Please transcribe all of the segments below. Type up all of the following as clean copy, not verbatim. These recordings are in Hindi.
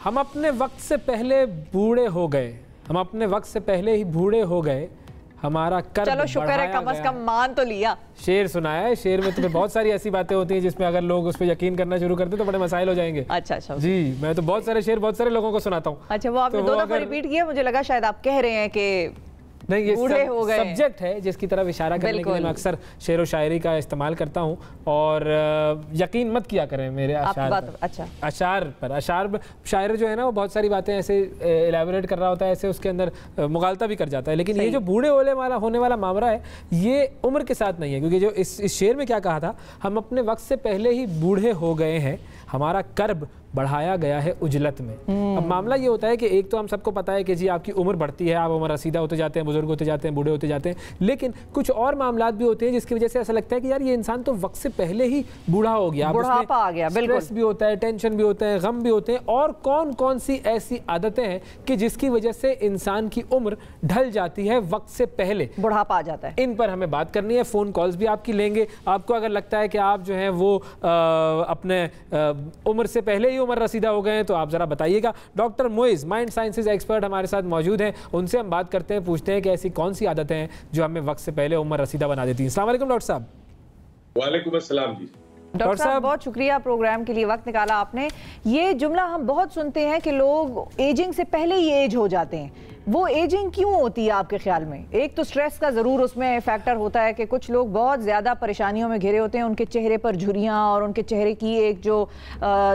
हम अपने वक्त से पहले बूढ़े हो गए, हम अपने वक्त से पहले ही बूढ़े हो गए, हमारा कर्म चलो शुक्र है कम से कम मान तो लिया। शेर सुनाया है, शेर में तुम्हें बहुत सारी ऐसी बातें होती हैं जिसमें अगर लोग उस पर यकीन करना शुरू करते तो बड़े मसाइल हो जाएंगे। अच्छा जी, मैं तो बहुत सारे शेर बहुत सारे लोगों को सुनाता हूँ। अच्छा, वो आपने 2 दफा रिपीट किया, मुझे लगा शायद आप कह रहे हैं कि नहीं, ये सब्जेक्ट है जिसकी तरफ इशारा करने के लिए मैं अक्सर शेर व शायरी का इस्तेमाल करता हूँ। और यकीन मत किया करें मेरे अशार पर। अच्छा, अशार शायर जो है ना वो बहुत सारी बातें ऐसे एलैबोरेट कर रहा होता है, ऐसे उसके अंदर मुगालता भी कर जाता है। लेकिन ये जो बूढ़े होने वाला मामला है ये उम्र के साथ नहीं है, क्योंकि जो इस शेर में क्या कहा था, हम अपने वक्त से पहले ही बूढ़े हो गए हैं, हमारा कर्ब बढ़ाया गया है उजलत में। अब मामला ये होता है कि एक तो हम सबको पता है कि जी आपकी उम्र बढ़ती है, आप उम्र रसीदा होते जाते हैं, बुजुर्ग होते जाते हैं, बूढ़े होते जाते हैं, लेकिन कुछ और मामलात भी होते हैं जिसकी वजह से ऐसा लगता है कि यार ये इंसान तो वक्त से पहले ही बूढ़ा हो गया, बुढ़ापा आ गया। बिल्कुल, स्ट्रेस भी होता है, टेंशन भी होता है, गम भी होते हैं, और कौन कौन सी ऐसी आदतें हैं कि जिसकी वजह से इंसान की उम्र ढल जाती है, वक्त से पहले बुढ़ापा आ जाता है। इन पर हमें बात करनी है। फोन कॉल्स भी आपकी लेंगे। आपको अगर लगता है कि आप जो है वो अपने उम्र से पहले ही उम्र रसीदा हो गए तो आप जरा बताइएगा। Doctor Moiz, mind sciences expert हमारे साथ मौजूद हैं, उनसे हम बात करते हैं, पूछते हैं कि ऐसी कौन सी आदतें हैं जो हमें वक्त से पहले उम्र रसीदा बना देती हैं। अस्सलाम वालेकुम डॉक्टर साहब। वालेकुम अस्सलाम जी। डॉक्टर साहब बहुत शुक्रिया, प्रोग्राम के लिए वक्त निकाला आपने। ये जुमला हम बहुत सुनते हैं कि लोग एजिंग से पहले ही एज हो जाते हैं, वो एजिंग क्यों होती है आपके ख्याल में? एक तो स्ट्रेस का ज़रूर उसमें फैक्टर होता है कि कुछ लोग बहुत ज़्यादा परेशानियों में घिरे होते हैं, उनके चेहरे पर झुर्रियाँ और उनके चेहरे की एक जो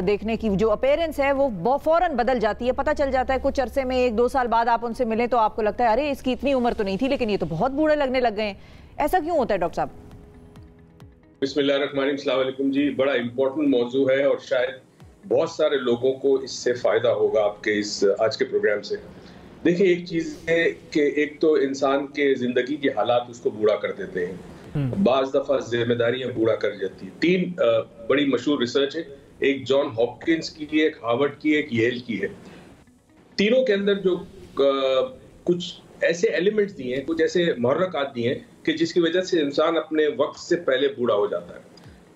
देखने की जो अपीयरेंस है वो फ़ौरन बदल जाती है, पता चल जाता है कुछ अरसे में, 1-2 साल बाद आप उनसे मिलें तो आपको लगता है अरे इसकी इतनी उम्र तो नहीं थी लेकिन ये तो बहुत बूढ़े लगने लग गए हैं। ऐसा क्यों होता है डॉक्टर साहब? बिस्मिल्लाहिर्रहमानिर्रहीम, अस्सलाम वालेकुम जी। बड़ा इम्पोर्टेंट मौजू है और शायद बहुत सारे लोगों को इससे फ़ायदा होगा आपके इस आज के प्रोग्राम से। देखिए, एक चीज़ है कि एक तो इंसान के ज़िंदगी के हालात उसको बूढ़ा कर देते हैं, बाज़ दफ़ा जिम्मेदारियां बूढ़ा कर जाती हैं। 3 बड़ी मशहूर रिसर्च है, एक जॉन हॉपकिंस की है, एक हार्वर्ड की है, एक येल की है। तीनों के अंदर जो कुछ ऐसे एलिमेंट्स दिए हैं, कुछ ऐसे मुहर्रकात दिए हैं कि जिसकी वजह से इंसान अपने वक्त से पहले बूढ़ा हो जाता है।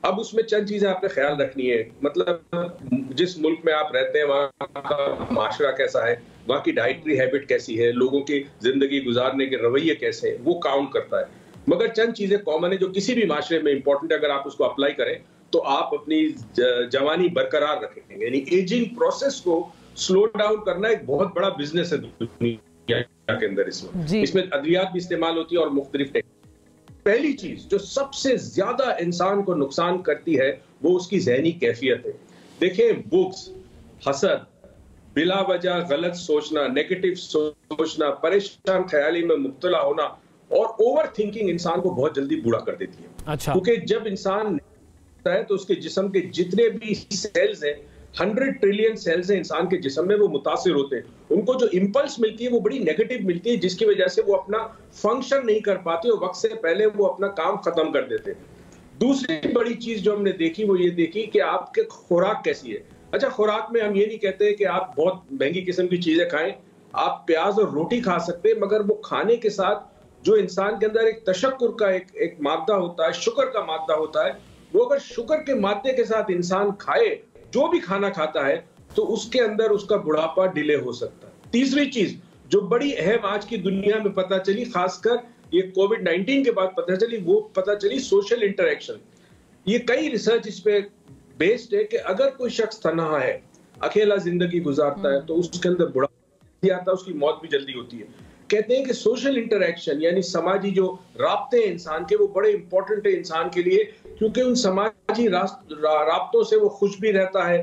अब उसमें चंद चीजें आपने ख्याल रखनी है, मतलब जिस मुल्क में आप रहते हैं वहाँ का माशरा कैसा है, वहाँ की डाइटरी हैबिट कैसी है, लोगों की जिंदगी गुजारने के रवैये कैसे हैं, वो काउंट करता है। मगर चंद चीजें कॉमन है जो किसी भी माशरे में इंपॉर्टेंट है, अगर आप उसको अप्लाई करें तो आप अपनी जवानी बरकरार रखेंगे। यानी एजिंग प्रोसेस को स्लो डाउन करना एक बहुत बड़ा बिजनेस है दुनिया के अंदर। इसमें अद्वियात भी इस्तेमाल होती है और मुख्तलिफ टेक्निक। पहली चीज जो सबसे ज्यादा इंसान को नुकसान करती है वो उसकी ज़हनी कैफियत है। देखिए, बुक्स, हसद, बिला वजह गलत सोचना, नेगेटिव सोचना, परेशान ख्याली में मुब्तला होना और ओवर थिंकिंग इंसान को बहुत जल्दी बूढ़ा कर देती है। अच्छा। क्योंकि जब इंसान है तो उसके जिस्म के जितने भी सेल्स हैं, 100 ट्रिलियन सेल्स हैं इंसान के जिस्म में, वो मुतासिर होते हैं। उनको जो इंपल्स मिलती है वो बड़ी नेगेटिव मिलती है, जिसकी वजह से वो अपना फंक्शन नहीं कर पाते और वक्त से पहले वो अपना काम खत्म कर देते हैं। दूसरी बड़ी चीज जो हमने देखी वो ये देखी कि आपके खुराक कैसी है। अच्छा, खुराक में हम ये नहीं कहते कि आप बहुत महंगी किस्म की चीजें खाएं, आप प्याज और रोटी खा सकते हैं, मगर वो खाने के साथ जो इंसान के अंदर एक तशक्कुर का एक मादा होता है, शुक्र का मादा होता है, वो अगर शुक्र के मादे के साथ इंसान खाए जो भी खाना खाता है तो उसके अंदर उसका बुढ़ापा डिले हो सकता है। तीसरी चीज जो बड़ी अहम आज की दुनिया में पता चली, खासकर ये कोविड-19 के बाद पता चली, वो पता चली सोशल इंटरेक्शन। ये कई रिसर्च इस पे बेस्ड है कि अगर कोई शख्स तन्हा है, अकेला जिंदगी गुजारता है तो उसके अंदर बुढ़ापा आता है, उसकी मौत भी जल्दी होती है। कहते हैं कि सोशल इंटरेक्शन यानी समाजी जो राब्ते हैं इंसान के, वो बड़े इंपॉर्टेंट है इंसान के लिए, क्योंकि उन समाजी राब्तों से वो खुश भी रहता है,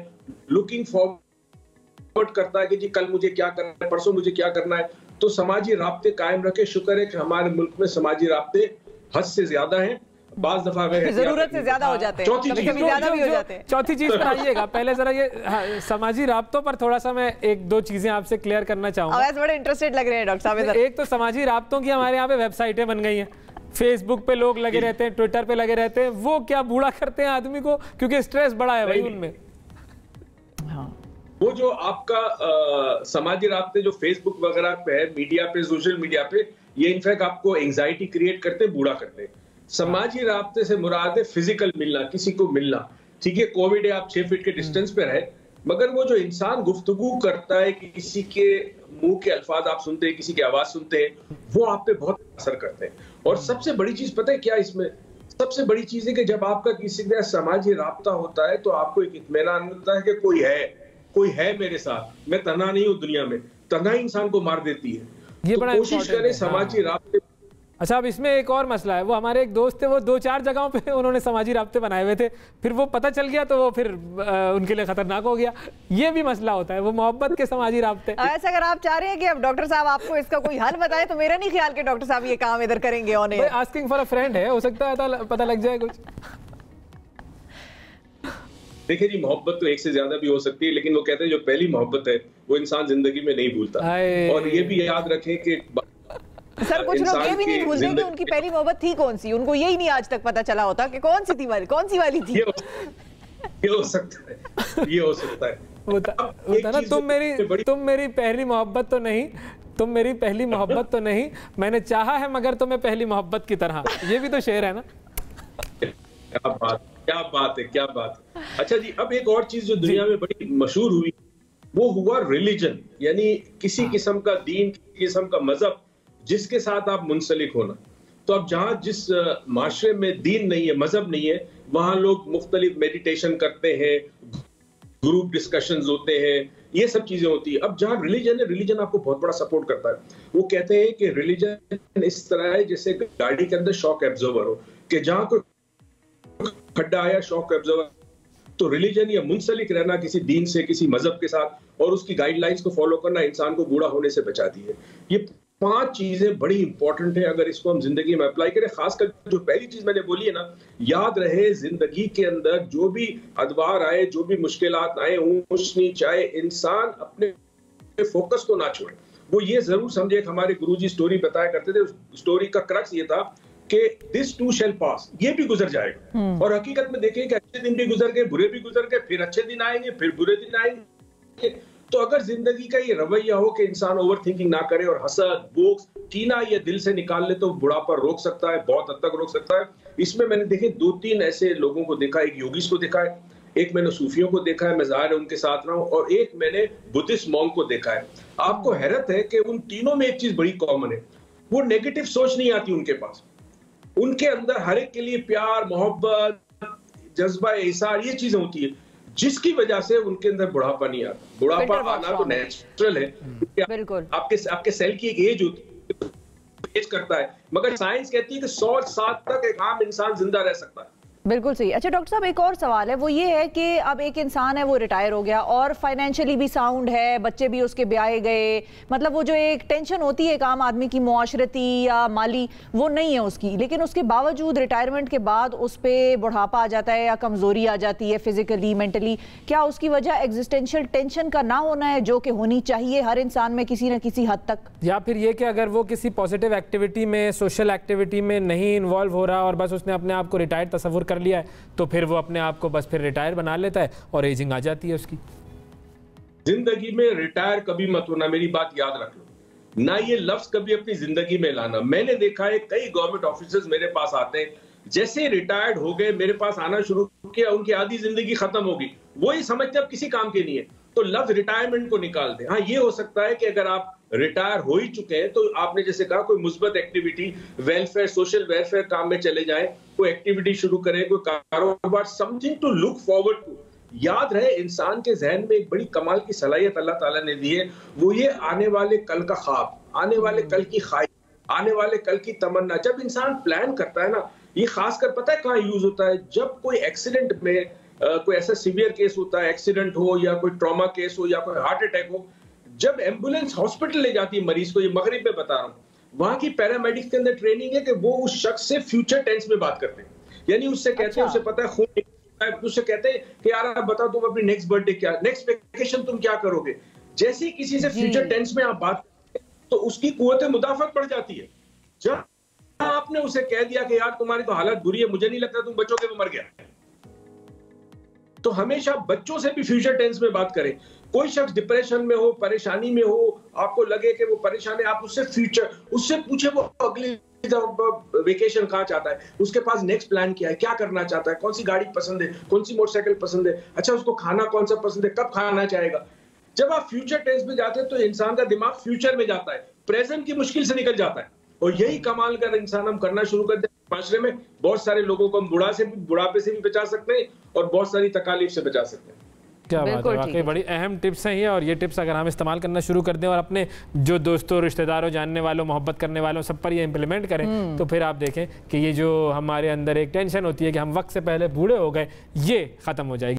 लुकिंग फॉरवर्ड करता है कि जी कल मुझे क्या करना है, परसों मुझे क्या करना है। तो समाजी राब्ते कायम रखे। शुक्र है कि हमारे मुल्क में समाजी राब्ते हद से ज्यादा हैं, बाज़ दफा जरूरत से ज्यादा हो जाते हैं, कभी ज्यादा भी हो जाते हैं। चौथी चीज पर आइएगा, पहले जरा ये समाजी राब्तों पर थोड़ा सा मैं 1-2 चीजें आपसे क्लियर करना चाहूंगा। बड़े इंटरेस्टेड लग रहे हैं डॉक्टर साहब। एक तो समाजी राब्तों की हमारे यहाँ पे वेबसाइटें बन गई हैं, फेसबुक पे लोग लगे रहते हैं, ट्विटर पे लगे रहते हैं, वो क्या बूढ़ा करते हैं आदमी को, क्योंकि स्ट्रेस बड़ा है भाई उनमें। वो जो आपका समाजी राब्ते जो फेसबुक वगैरह पे है, मीडिया पे, सोशल मीडिया पे, ये इनफैक्ट आपको एंजाइटी क्रिएट करते, बूढ़ा करते। समाजी राब्ते से मुराद है फिजिकल मिलना, किसी को मिलना। ठीक है, कोविड है, आप 6 फीट के डिस्टेंस पे रहे, मगर वो जो इंसान गुफ्तगू करता है, किसी के मुंह के अल्फाज आप सुनते हैं, किसी की आवाज सुनते हैं, वो आप पे बहुत असर करते हैं। और सबसे बड़ी चीज पता है क्या इसमें? सबसे बड़ी चीज है कि जब आपका किसी के समाजी राब्ता होता है तो आपको एक इत्मीनान मिलता है कि कोई है मेरे साथ, मैं तन्हा नहीं हूं दुनिया में। तन्हाई इंसान को मार देती है। ये तो बड़ा कोशिश करें समाजी राब्ते। अच्छा, अब इसमें एक और मसला है। वो हमारे एक दोस्त थे, वो 2-4 जगहों पे उन्होंने समाजी राब्ते बनाए हुए थे, फिर वो पता चल गया तो वो फिर उनके लिए खतरनाक हो गया। ये भी मसला होता है, वो मोहब्बत के समाजी राब्ते। ऐसा अगर आप चाह रहे हैं कि अब डॉक्टर साहब आपको इसका कोई हल बताए, तो मेरा नहीं ख्याल कि डॉक्टर साहब ये काम इधर करेंगे। आस्किंग फॉर अ फ्रेंड है, हो सकता है पता लग जाए कुछ। देखिए जी, मोहब्बत तो एक से ज्यादा भी हो सकती है, लेकिन वो कहते हैं जो पहली मोहब्बत है वो इंसान जिंदगी में नहीं भूलता। और ये भी याद रखें कि सर कुछ लोग ये भी नहीं भूलते कि उनकी पहली मोहब्बत थी कौन सी। उनको यही नहीं आज तक पता चला होता कि कौन सी वाली थी। ये हो सकता है। होता ना, तुम मेरी पहली मोहब्बत तो नहीं, तुम मेरी पहली मोहब्बत तो नहीं, मैंने चाहा है मगर तुम्हें पहली मोहब्बत की तरह। ये भी तो शेर है ना। क्या बात है। अच्छा जी, अब एक और चीज जो दुनिया में बड़ी मशहूर हुई, वो हुआ रिलीजन, यानी किसी किस्म का दीन, किसी किस्म का मजहब जिसके साथ आप मुंसलिक होना। तो अब जहां जिस माशरे में दीन नहीं है, मजहब नहीं है, वहां लोग मुख्तलिफ मेडिटेशन करते हैं, ग्रुप डिस्कशंस होते हैं, ये सब चीजें होती है। अब जहां रिलीजन है, रिलीजन आपको बहुत बड़ा सपोर्ट करता है। वो कहते हैं कि रिलीजन इस तरह है जैसे गाड़ी के अंदर शॉक एब्जॉर्बर हो, कि जहां कोई खड्डा आया, शॉक एब्जॉर्बर। तो रिलीजन या मुंसलिक रहना किसी दीन से, किसी मजहब के साथ, और उसकी गाइडलाइंस को फॉलो करना इंसान को बूढ़ा होने से बचाती है। ये 5 चीजें बड़ी इंपॉर्टेंट है। अगर इसको हम जिंदगी में अप्लाई करें, खासकर जो पहली चीज मैंने बोली है ना, याद रहे जिंदगी के अंदर जो भी अदवार आए, जो भी मुश्किलात आए, ऊंच नीच आए, इंसान अपने फोकस को ना छोड़े। वो ये जरूर समझे, हमारे गुरुजी स्टोरी बताया करते थे, स्टोरी का क्रक्स ये था कि दिस टू शैल पास, ये भी गुजर जाएगा। और हकीकत में देखें कि अच्छे दिन भी गुजर गए, बुरे भी गुजर गए, फिर अच्छे दिन आएंगे, फिर बुरे दिन आएंगे। तो अगर जिंदगी का ये रवैया हो कि इंसान ओवर थिंकिंग ना करे और हसद, बोक्स, कीना ये दिल से निकाल ले, तो बुढ़ापा रोक सकता है, बहुत हद तक रोक सकता है। इसमें मैंने देखे 2-3 ऐसे लोगों को देखा, एक योगीज को देखा है, एक मैंने सूफियों को देखा है, मैं ज़ाहिर है उनके साथ रहा हूं, और एक मैंने बुद्धिस्ट मॉन्क को देखा है। आपको हैरत है कि उन तीनों में एक चीज बड़ी कॉमन है, वो नेगेटिव सोच नहीं आती उनके पास। उनके अंदर हर एक के लिए प्यार, मोहब्बत, जज्बा एहसार, ये चीजें होती है, जिसकी वजह से उनके अंदर बुढ़ापा नहीं आता। बुढ़ापा आना तो नेचुरल है, बिल्कुल। आपके सेल की एक एज होती है, एज करता है, मगर साइंस कहती है कि 100 साल तक एक आम इंसान जिंदा रह सकता है। बिल्कुल सही। अच्छा डॉक्टर साहब, एक और सवाल है, वो ये है कि अब एक इंसान है, वो रिटायर हो गया और फाइनेंशियली भी साउंड है, बच्चे भी उसके ब्याहे गए, मतलब वो जो एक टेंशन होती है एक आम आदमी की मुआशरती या माली, वो नहीं है उसकी, लेकिन उसके बावजूद रिटायरमेंट के बाद उस पर बुढ़ापा आ जाता है या कमज़ोरी आ जाती है फिजिकली, मेंटली। क्या उसकी वजह एग्जिस्टेंशियल टेंशन का ना होना है, जो कि होनी चाहिए हर इंसान में किसी न किसी हद तक, या फिर ये कि अगर वो किसी पॉजिटिव एक्टिविटी में, सोशल एक्टिविटी में नहीं इन्वॉल्व हो रहा और बस उसने अपने आप को रिटायर्ड तस्वुर कर लिया है, तो फिर वो अपने आप को बस फिर रिटायर बना लेता है और एजिंग आ जाती है उसकी। जिंदगी में रिटायर कभी मत होना, मेरी बात याद रख लो, ना ये लफ्ज कभी अपनी जिंदगी में लाना। मैंने देखा है कई गवर्नमेंट ऑफिसर्स मेरे पास आते हैं, जैसे रिटायर्ड हो गए मेरे पास आना शुरू किया, उनकी आधी जिंदगी खत्म होगी, वही समझते अब किसी काम के नहीं है, तो लफ्ज रिटायरमेंट को निकाल दे। हाँ, ये हो सकता है कि अगर आप रिटायर हो ही चुके हैं तो आपने जैसे कहा कोई मुस्बत एक्टिविटी, वेलफेयर, सोशल वेलफेयर काम में चले जाएं, कोई एक्टिविटी शुरू करें, कोई कारोबार, something to look forward to. याद रहे इंसान के जहन में एक बड़ी कमाल की सलाहियत अल्लाह ताला ने दी है, वो ये आने वाले कल का ख्वाब, आने वाले कल की ख्वाहिश, आने वाले कल की तमन्ना। जब इंसान प्लान करता है ना, ये खासकर पता है कहाँ यूज होता है, जब कोई एक्सीडेंट में कोई ऐसा सीवियर केस होता है, एक्सीडेंट हो या कोई ट्रॉमा केस हो या कोई हार्ट अटैक हो, जब एम्बुलेंस हॉस्पिटल ले जाती है मरीज को, ये मगरिब में बता रहा हूँ, वहां की पैरामेडिक्स के अंदर ट्रेनिंग है कि वो उस शख्स से फ्यूचर टेंस में बात करते हैं, यानी उससे कहते हैं, उसे पता है खून, उससे कहते हैं कि यार आप बताओ तुम अपनी नेक्स्ट बर्थडे क्या, नेक्स्ट वेकेशन तुम क्या करोगे। जैसे ही किसी से फ्यूचर टेंस में आप बात करते हैं तो उसकी कुव्वत मुदाफत बढ़ जाती है। जब आपने उसे कह दिया कि यार तुम्हारी तो हालत बुरी है, मुझे नहीं लगता तुम बचोगे, वो मर गया, तो हमेशा बच्चों से भी फ्यूचर टेंस में बात करें। कोई शख्स डिप्रेशन में हो, परेशानी में हो, आपको लगे कि वो परेशान है, आप उससे फ्यूचर, उससे पूछे वो अगली वेकेशन कहाँ चाहता है, उसके पास नेक्स्ट प्लान क्या है, क्या करना चाहता है, कौन सी गाड़ी पसंद है, कौन सी मोटरसाइकिल पसंद है, अच्छा उसको खाना कौन सा पसंद है, कब खाना चाहेगा। जब आप फ्यूचर टेंस में जाते हैं तो इंसान का दिमाग फ्यूचर में जाता है, प्रेजेंट की मुश्किल से निकल जाता है। और यही कमाल का इंसान हम करना शुरू कर दें माशरे में, बहुत सारे लोगों को हम बुढ़ापे से भी बचा सकते हैं और बहुत सारी तकालीफ से बचा सकते हैं। क्या बात है, वाकई बड़ी अहम टिप्स हैं ये, और ये टिप्स अगर हम इस्तेमाल करना शुरू कर दें और अपने जो दोस्तों, रिश्तेदारों, जानने वालों, मोहब्बत करने वालों सब पर ये इंप्लीमेंट करें, तो फिर आप देखें कि ये जो हमारे अंदर एक टेंशन होती है कि हम वक्त से पहले बूढ़े हो गए, ये ख़त्म हो जाएगी।